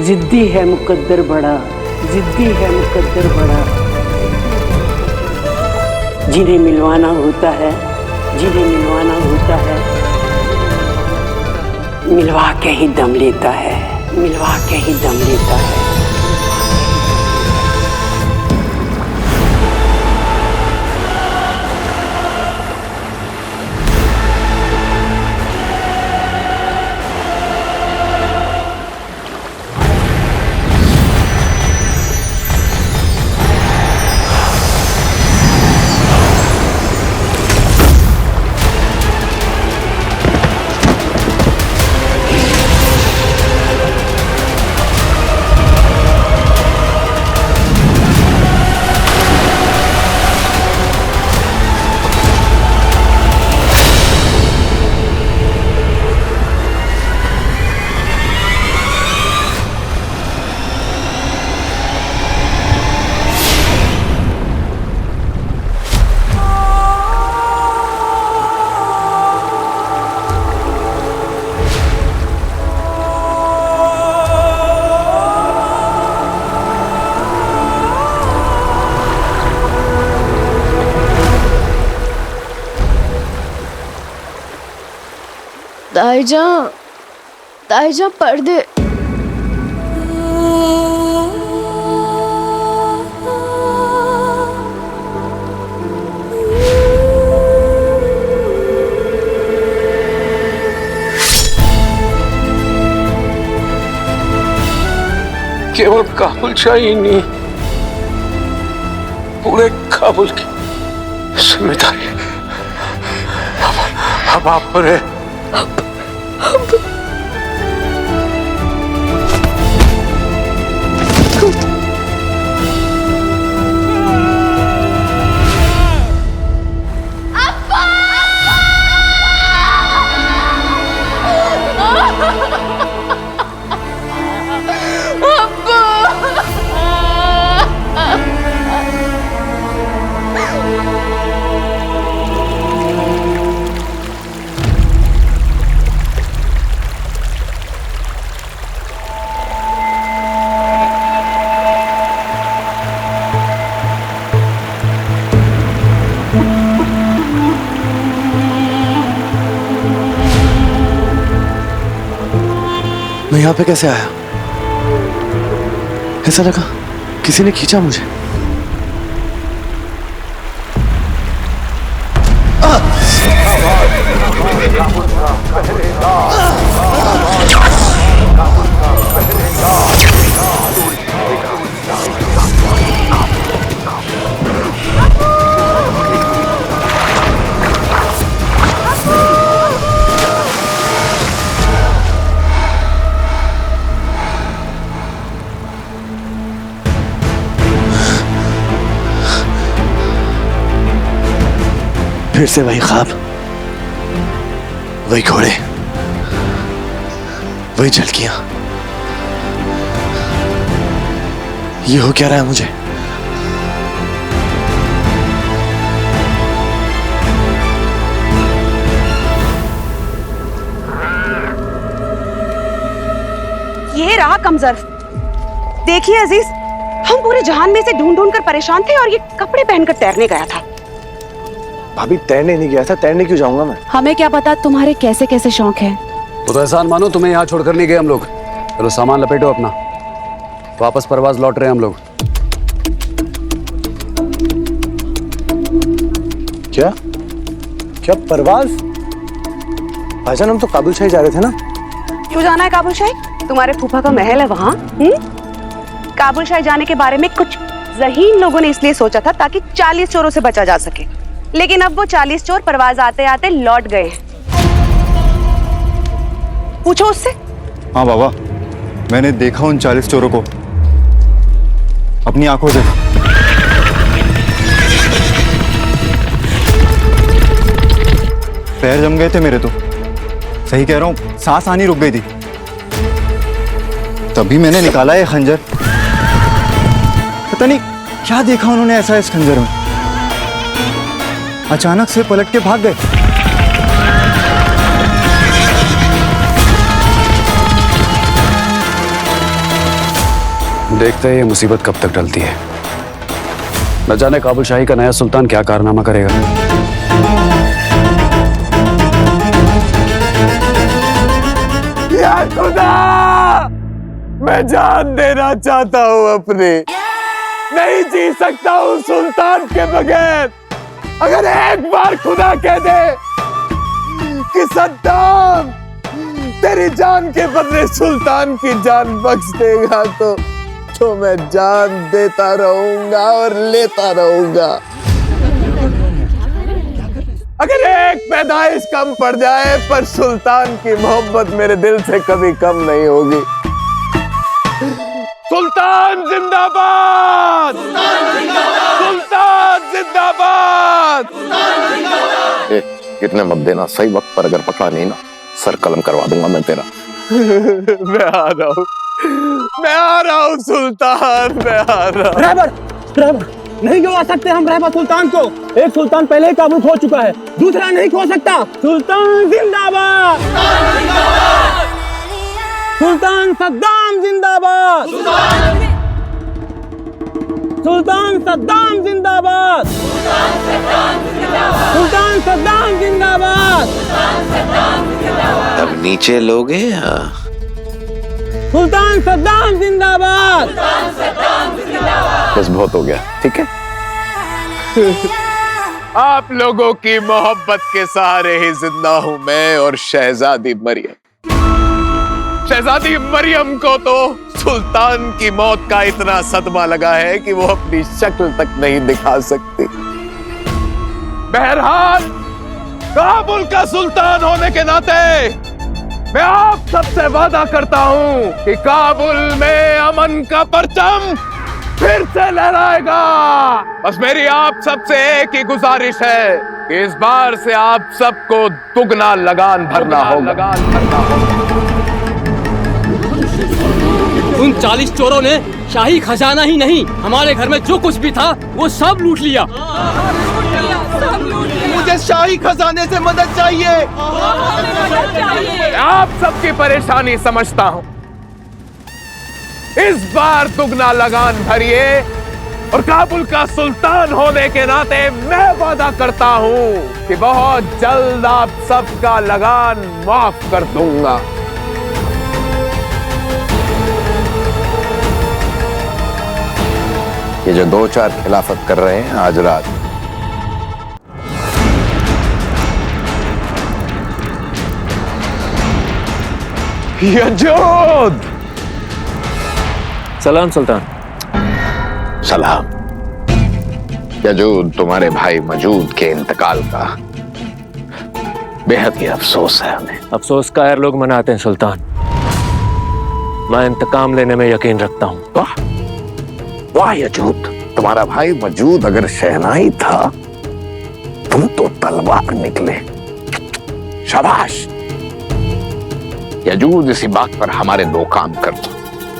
जिद्दी है मुकद्दर बड़ा, जिद्दी है मुकद्दर बड़ा। जिन्हें मिलवाना होता है, जिन्हें मिलवाना होता है, मिलवा के ही दम लेता है, मिलवा के ही दम लेता है। ताईजा, ताईजा पर्दे। केवल काबुल शाही नहीं, पूरे काबुल की जिम्मेदारी अब आप पर है। मैं यहाँ पे कैसे आया? ऐसा लगा किसी ने खींचा मुझे। फिर से वही ख्वाब, वही घोड़े, वही झलकियां। ये हो क्या रहा है मुझे? ये रहा कमजर। देखिए अजीज, हम पूरे जहान में से ढूंढ ढूंढ कर परेशान थे और ये कपड़े पहनकर तैरने गया था। भाभी तैरने नहीं गया था, तैरने क्यों जाऊंगा मैं? हमें क्या पता तुम्हारे कैसे कैसे शौक हैं। तो एहसान मानो तुम्हें यहाँ छोड़कर नहीं गए हम लोग। चलो सामान लपेटो अपना, वापस परवाज लौट रहे हैं हम लोग। क्या क्या परवाज? भाईजान हम तो काबुल शाही जा रहे थे ना। क्यों जाना है काबुल शाही? तुम्हारे फूफा का महल है वहाँ। काबुल शाही जाने के बारे में कुछ ज़हीन लोगों ने इसलिए सोचा था ताकि 40 चोरों से बचा जा सके, लेकिन अब वो 40 चोर परवाज आते आते लौट गए हैं। पूछो उससे। हाँ बाबा, मैंने देखा उन 40 चोरों को अपनी आंखों से। पैर जम गए थे मेरे तो, सही कह रहा हूँ, सांस आनी रुक गई थी। तभी मैंने निकाला ये खंजर। पता नहीं क्या देखा उन्होंने ऐसा इस खंजर में, अचानक से पलट के भाग गए। देखते हैं ये मुसीबत कब तक टलती है। न जाने काबुल शाही का नया सुल्तान क्या कारनामा करेगा। या खुदा, मैं जान देना चाहता हूँ अपनी, नहीं जी सकता हूँ सुल्तान के बगैर। अगर एक बार खुदा कह दे कि सद्दाम तेरी जान के बदले सुल्तान की जान बख्श देगा तो मैं जान देता रहूंगा और लेता रहूंगा। अगर एक पैदाइश कम पड़ जाए पर सुल्तान की मोहब्बत मेरे दिल से कभी कम नहीं होगी। सुल्तान जिंदाबाद! सुल्तान जिंदाबाद! कितने मत देना, सही वक्त पर अगर पकड़ा नहीं ना सर कलम करवा दूंगा मैं तेरा। मैं आ रहा हूँ सुल्तान, मैं आ रहा हूँ। ड्राइवर नहीं गवा सकते हम रहबर सुल्तान को। एक सुल्तान पहले ही काबुल खो चुका है, दूसरा नहीं खो सकता। सुल्तान जिंदाबाद! सुल्तान सद्दाम जिंदाबाद! सुल्तान सद्दाम जिंदाबाद! सुल्तान सद्दाम जिंदाबाद! अब नीचे लोगे या? सुल्तान सद्दाम जिंदाबाद! बस बहुत हो गया, ठीक है। आप लोगों की मोहब्बत के सहारे ही जिंदा हूं मैं और शहजादी मरियम। शहजादी मरियम को तो सुल्तान की मौत का इतना सदमा लगा है कि वो अपनी शक्ल तक नहीं दिखा सकती। बहरहाल काबुल का सुल्तान होने के नाते मैं आप सबसे वादा करता हूं कि काबुल में अमन का परचम फिर से लहराएगा। बस मेरी आप सबसे एक ही गुजारिश है कि इस बार से आप सबको दुगना लगान भरना होगा। उन 40 चोरों ने शाही खजाना ही नहीं, हमारे घर में जो कुछ भी था वो सब लूट लिया। मुझे शाही खजाने से मदद चाहिए। आप सबकी परेशानी समझता हूं। इस बार दुगना लगान भरिए और काबुल का सुल्तान होने के नाते मैं वादा करता हूं कि बहुत जल्द आप सबका लगान माफ कर दूंगा। ये जो 2-4 खिलाफत कर रहे हैं आज रात, यजूद! सलाम सुल्तान। सलाम। यजूद, तुम्हारे भाई मजूद के इंतकाल का बेहद ही अफसोस है हमें। अफसोस कायर लोग मनाते हैं सुल्तान, मैं इंतकाम लेने में यकीन रखता हूँ। वाह वाह यजूद, तुम्हारा भाई मजूद अगर शहनाई था, तुम तो तलवार निकले। शाबाश यजूद, इसी बात पर हमारे 2 काम कर दो।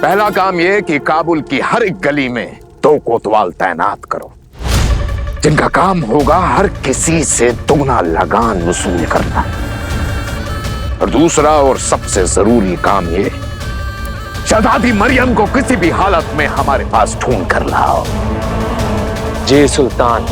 पहला काम यह कि काबुल की हर एक गली में 2 कोतवाल तैनात करो, जिनका काम होगा हर किसी से दुगना लगान वसूल करना। और दूसरा और सबसे जरूरी काम ये, शहजादी मरियम को किसी भी हालत में हमारे पास ढूंढ कर लाओ। जी सुल्तान।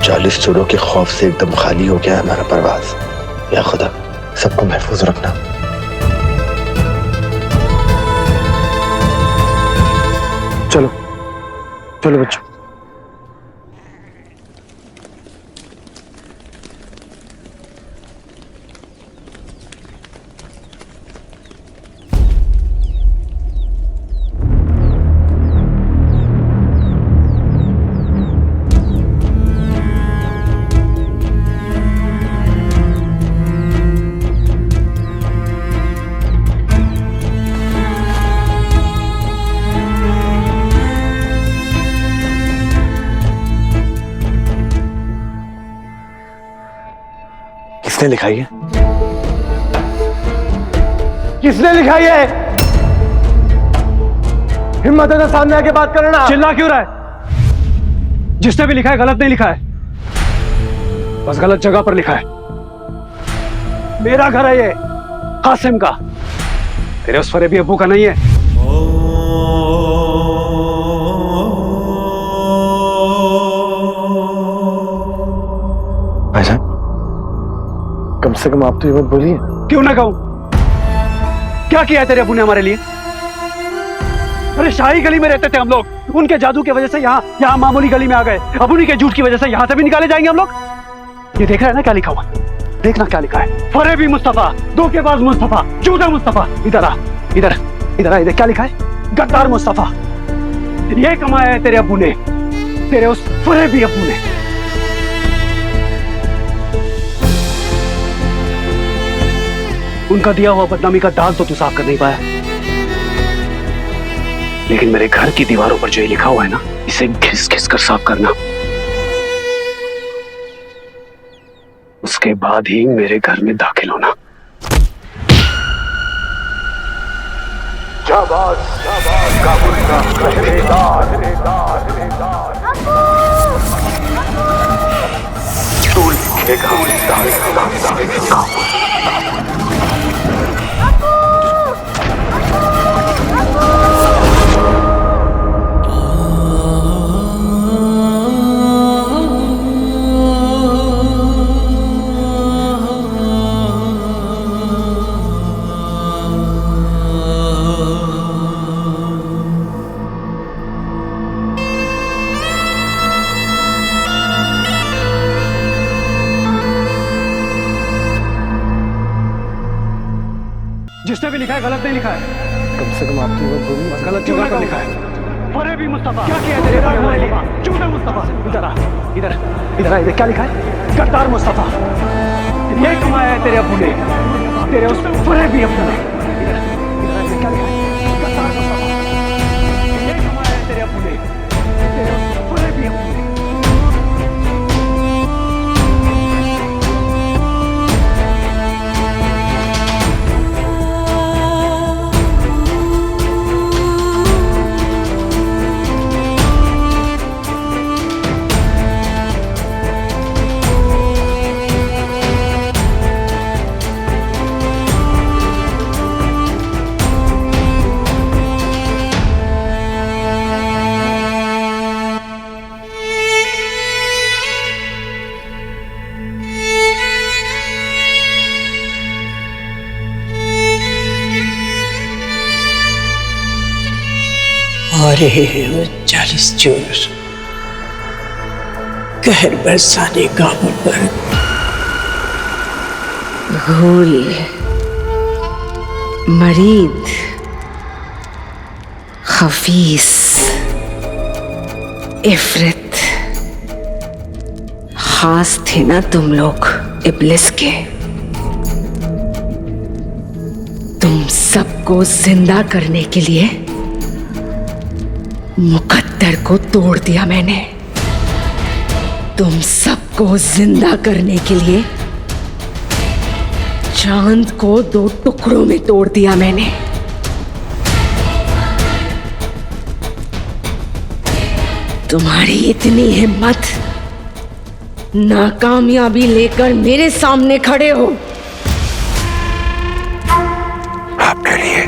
चालीस चोरों के खौफ से एकदम खाली हो गया है हमारा परवाज। या खुदा, सबको महफूज रखना। चलो चलो बच्चों। किसने लिखाई है? किसने लिखा है? हिम्मत है तो सामने आके बात करना। चिल्ला क्यों रहा है? जिसने भी लिखा है गलत नहीं लिखा है, बस गलत जगह पर लिखा है। मेरा घर है ये, कासिम का, तेरे उस फरेबी अब्बू का नहीं है। भाईजान, कम से कम आप तो ये बात बोलिए। क्यों ना कहूं? क्या किया है तेरे अब्बू ने हमारे लिए? अरे शाही गली में रहते थे हम लोग, उनके जादू की वजह से यहाँ मामूली गली में आ गए। अब उन्हीं के झूठ की वजह से यहाँ से भी निकाले जाएंगे हम लोग। ये देख रहा है ना क्या लिखा हुआ? देखना क्या लिखा है। फरेबी मुस्तफा, धोखेबाज मुस्तफा, झूठा मुस्तफा। इधर आ, इधर इधर आ, इधर क्या लिखा है? गद्दार मुस्तफा। ये कमाया है तेरे अब्बू ने, तेरे उस फरेबी अब्बू ने। उनका दिया हुआ बदनामी का दाग तो तू साफ कर नहीं पाया, लेकिन मेरे घर की दीवारों पर जो ये लिखा हुआ है ना, इसे घिस घिस कर साफ करना। उसके बाद ही मेरे घर में दाखिल होना। काबुल का पहरेदार, तू लिखेगा जिसने भी लिखा है गलत नहीं लिखा है। कम से कम आप तो ये बात बोलिए। बस गलत जगह पर लिखा है। फरेबी मुस्तफा। क्या किया तेरे हमारे लिए? झूठा मुस्तफा। इधर आ, इधर इधर आ, इधर क्या लिखा है? गद्दार मुस्तफा। ये कमाया है तेरे अब्बू ने, तेरे उस फरेबी अब्बू ने। इधर इधर क्या लिखा है? गद्दार मुस्तफा। ये कमाया है तेरे अब्बू ने, तेरे उस फरेबी अब्बू ने। अरे वो 40 चोर कहर बरसाने काबुल पर घोल मरीद खफीस इफरत खास थे ना तुम लोग इब्लिस के। तुम सबको जिंदा करने के लिए मुकद्दर को तोड़ दिया मैंने। तुम सबको जिंदा करने के लिए चांद को 2 टुकड़ों में तोड़ दिया मैंने। तुम्हारी इतनी हिम्मत, नाकामयाबी लेकर मेरे सामने खड़े हो। आपके लिए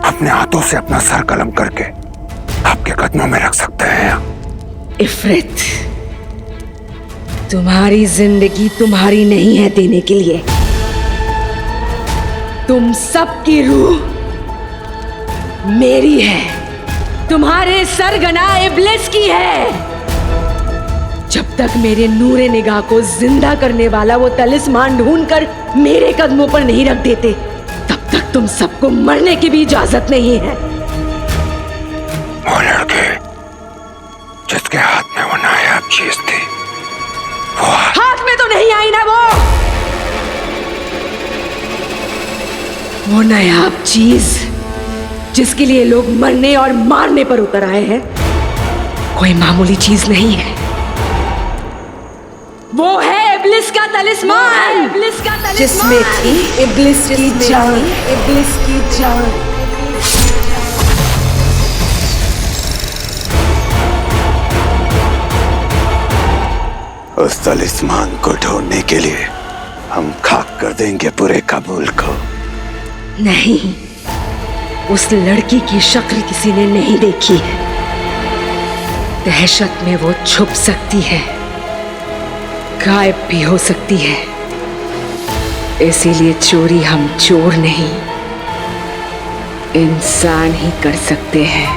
अपने हाथों से अपना सर कलम करके आपके कदमों में रख सकते हैं। इफरत, तुम्हारी जिंदगी तुम्हारी नहीं है देने के लिए। तुम सबकी रूह मेरी है, तुम्हारे सरगना इब्लिस की है। जब तक मेरे नूरे निगाह को जिंदा करने वाला वो तलिस्मान ढूंढकर मेरे कदमों पर नहीं रख देते, तब तक तुम सबको मरने की भी इजाजत नहीं है। वो लड़के जिसके हाथ में वो नायाब चीज थी, वो हाथ में तो नहीं आई ना वो नायाब चीज जिसके लिए लोग मरने और मारने पर उतर आए हैं, कोई मामूली चीज नहीं है। वो है इब्लिस का तलिस्मान, इब्लिस का तलिस्मान, जिसमें थी इब्लिस की जान, इब्लिस की जान। उस तलिस्मान को ढूंढने के लिए हम खाक कर देंगे पूरे काबुल को। नहीं, उस लड़की की शक्ल किसी ने नहीं देखी है। दहशत में वो छुप सकती है, गायब भी हो सकती है। इसीलिए चोरी हम चोर नहीं, इंसान ही कर सकते हैं।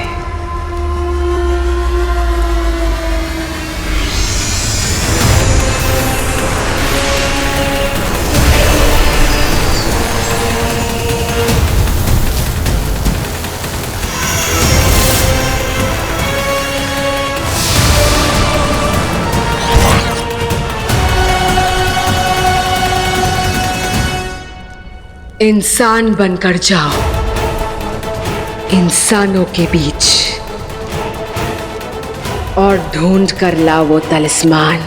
इंसान बनकर जाओ इंसानों के बीच और ढूंढ कर लाओ वो तलिस्मान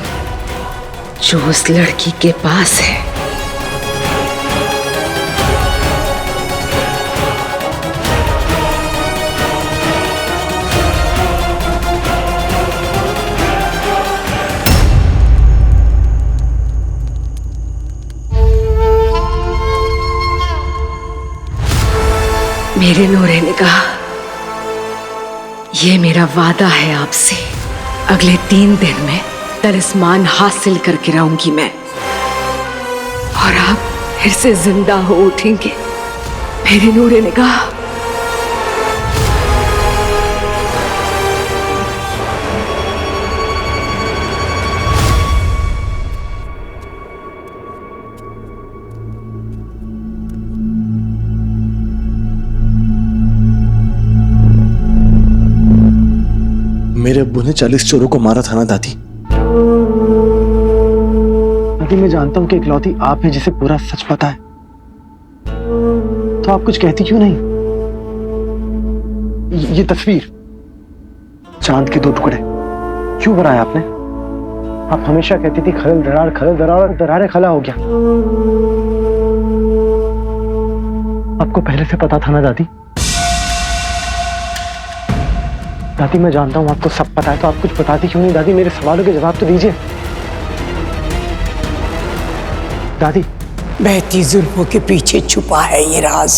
जो उस लड़की के पास है। मेरे नूरे निगाह, ये मेरा वादा है आपसे। अगले 3 दिन में तलिस्मान हासिल करके रहूंगी मैं, और आप फिर से जिंदा हो उठेंगे मेरे नूरे निगाह। मेरे अब्बू ने 40 चोरों को मारा था ना दादी। दादी, मैं जानता हूं कि इकलौती आप हैं जिसे पूरा सच पता है, तो आप कुछ कहती क्यों नहीं? ये तस्वीर, चांद के 2 टुकड़े क्यों बनाया आपने? आप हमेशा कहती थी खलल दरार, दरारे खला हो गया। आपको पहले से पता था ना दादी? दादी, मैं जानता हूं आपको सब पता है, तो आप कुछ बताती क्यों नहीं? दादी, मेरे सवालों के जवाब तो दीजिए। दादी, बहती जुल्फों के पीछे छुपा है ये राज।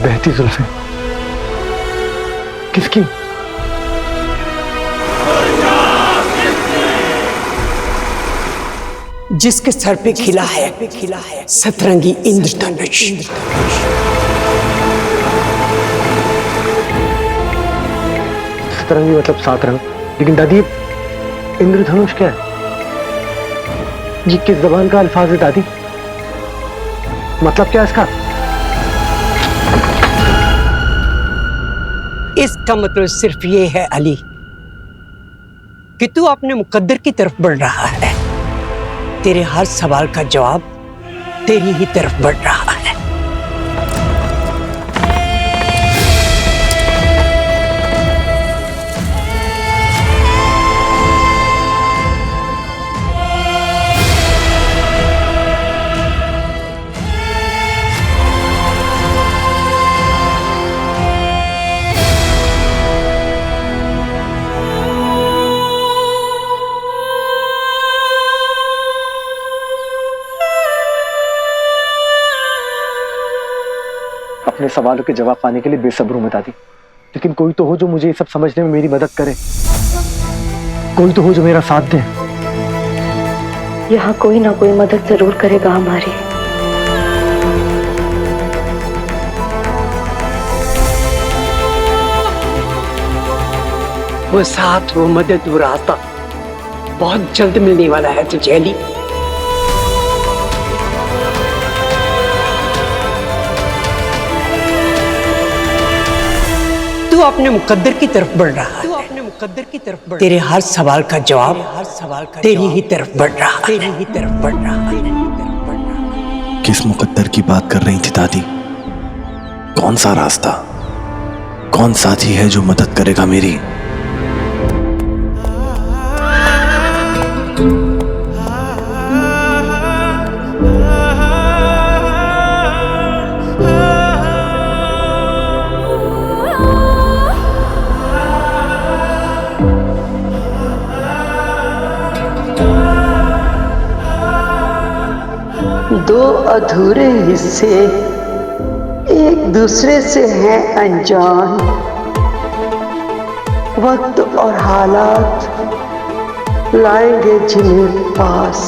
बहती जुल्फें किसकी? जिसके सर पे खिला है सतरंगी इंद्रधनुष। सतरंगी मतलब 7 रंग, लेकिन दादी इंद्रधनुष क्या है? ये किस जबान का अल्फाज है दादी? मतलब क्या है इसका? इसका मतलब सिर्फ ये है अली कि तू अपने मुकद्दर की तरफ बढ़ रहा है। तेरे हर सवाल का जवाब तेरी ही तरफ बढ़ रहा है। अपने सवालों के जवाब पाने के लिए बेसब्र हूं मैं दादी, लेकिन कोई तो हो जो मुझे ये सब समझने में मेरी मदद करे। कोई तो हो जो मेरा साथ दे। यहाँ कोई ना कोई मदद जरूर करेगा हमारी। वो साथ, वो मदद, वो रास्ता बहुत जल्द मिलने वाला है तुझे अली। तू अपने मुकद्दर की तरफ बढ़ रहा है। तेरे हर सवाल का जवाब तेरी ही तरफ बढ़ रहा है। किस मुकद्दर की बात कर रही थी दादी? कौन सा रास्ता, कौन साथी है जो मदद करेगा मेरी? अधूरे हिस्से एक दूसरे से हैं अनजान। वक्त और हालात लाएंगे जिन्हें पास।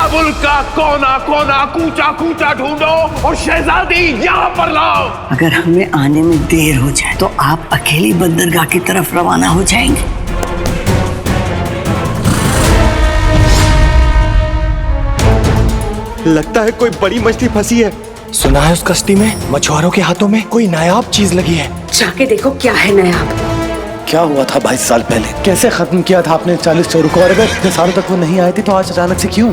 काबुल का कोना कोना कूचा कूचा ढूंढो और शहजादी यहाँ पर लाओ। अगर हमें आने में देर हो जाए तो आप अकेली बंदरगाह की तरफ रवाना हो जाएंगे। लगता है कोई बड़ी मछली फंसी है। सुना है उस कश्ती में मछुआरों के हाथों में कोई नायाब चीज लगी है। जाके देखो क्या है नायाब। क्या हुआ था 22 साल पहले? कैसे खत्म किया था आपने 40 चोरों को? और अगर इतने सालों तक वो नहीं आए थे तो आज अचानक से क्यों?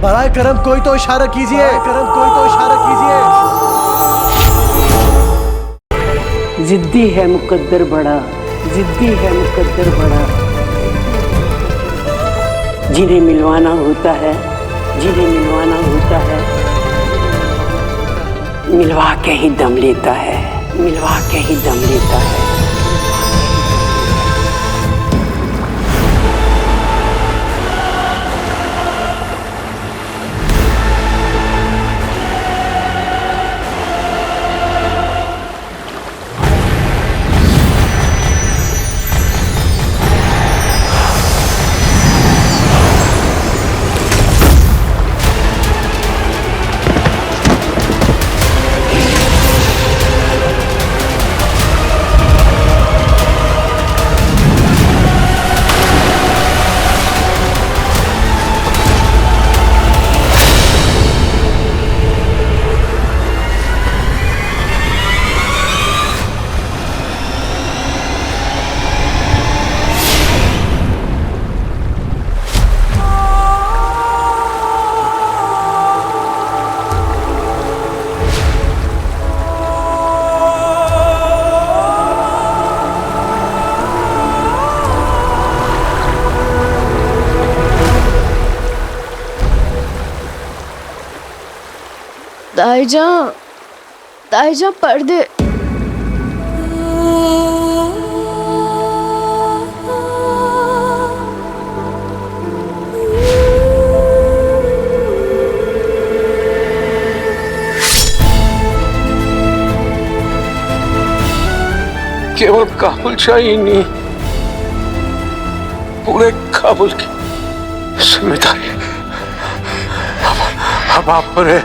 बराए करम कोई तो इशारा कीजिए, करम कोई तो इशारा कीजिए। जिद्दी है मुकद्दर बड़ा, जिद्दी है मुकद्दर बड़ा। जिन्हें मिलवाना होता है, जिन्हें मिलवाना होता है, मिलवा के ही दम लेता है, मिलवा के ही दम लेता है। ताईजा पर्दे। केवल काबुल शाही नहीं, पूरे काबुल की जिम्मेदारी अब आप पर है।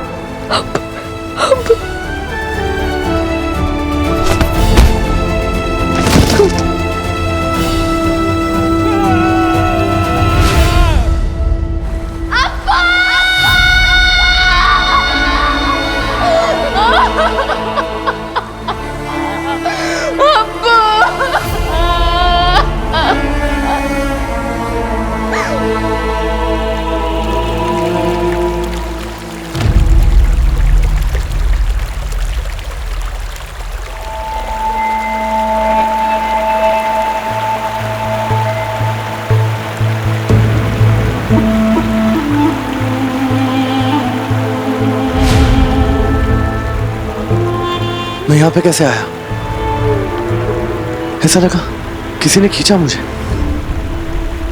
मैं यहाँ पे कैसे आया? ऐसा लगा किसी ने खींचा मुझे।